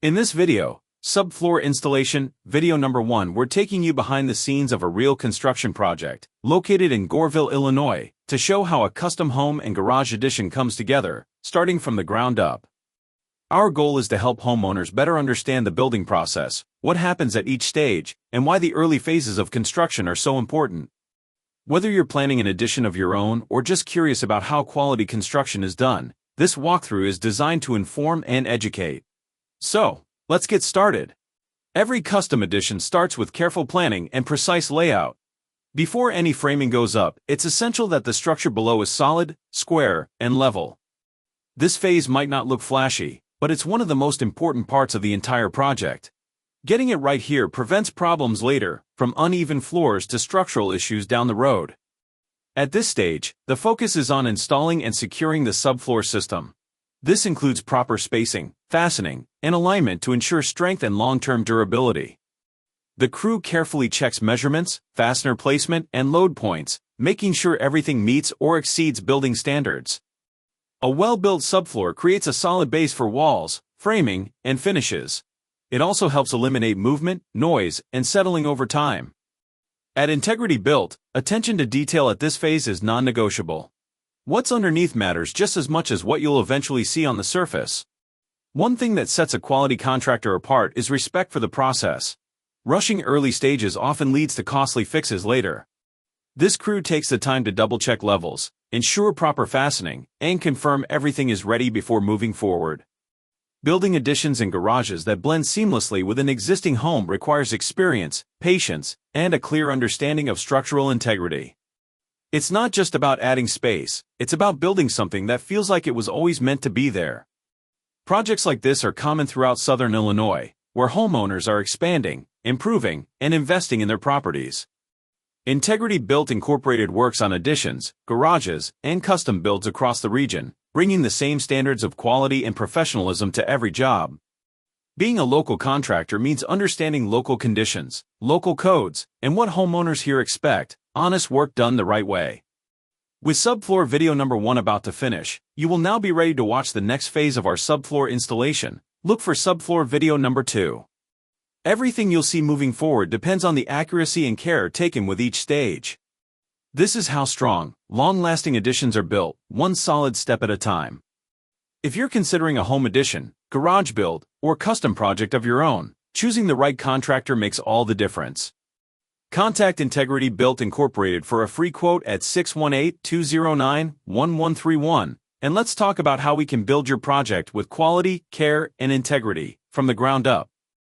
In this video, subfloor installation, video number 1, we're taking you behind the scenes of a real construction project, located in Goreville, Illinois, to show how a custom home and garage addition comes together, starting from the ground up. Our goal is to help homeowners better understand the building process, what happens at each stage, and why the early phases of construction are so important. Whether you're planning an addition of your own or just curious about how quality construction is done, this walkthrough is designed to inform and educate. So, let's get started. Every custom addition starts with careful planning and precise layout. Before any framing goes up, it's essential that the structure below is solid, square, and level. This phase might not look flashy, but it's one of the most important parts of the entire project. Getting it right here prevents problems later, from uneven floors to structural issues down the road. At this stage, the focus is on installing and securing the subfloor system. This includes proper spacing, fastening, and alignment to ensure strength and long-term durability. The crew carefully checks measurements, fastener placement, and load points, making sure everything meets or exceeds building standards. A well-built subfloor creates a solid base for walls, framing, and finishes. It also helps eliminate movement, noise, and settling over time. At Integrity Built, attention to detail at this phase is non-negotiable. What's underneath matters just as much as what you'll eventually see on the surface. One thing that sets a quality contractor apart is respect for the process. Rushing early stages often leads to costly fixes later. This crew takes the time to double-check levels, ensure proper fastening, and confirm everything is ready before moving forward. Building additions and garages that blend seamlessly with an existing home requires experience, patience, and a clear understanding of structural integrity. It's not just about adding space, it's about building something that feels like it was always meant to be there. Projects like this are common throughout southern Illinois, where homeowners are expanding, improving, and investing in their properties. Integrity Built Incorporated works on additions, garages, and custom builds across the region, bringing the same standards of quality and professionalism to every job. Being a local contractor means understanding local conditions, local codes, and what homeowners here expect: honest work done the right way. With subfloor video number 1 about to finish, you will now be ready to watch the next phase of our subfloor installation. Look for subfloor video number 2. Everything you'll see moving forward depends on the accuracy and care taken with each stage. This is how strong, long-lasting additions are built, one solid step at a time. If you're considering a home addition, garage build, or custom project of your own, choosing the right contractor makes all the difference. Contact Integrity Built Incorporated for a free quote at 618-209-1131, and let's talk about how we can build your project with quality, care, and integrity from the ground up.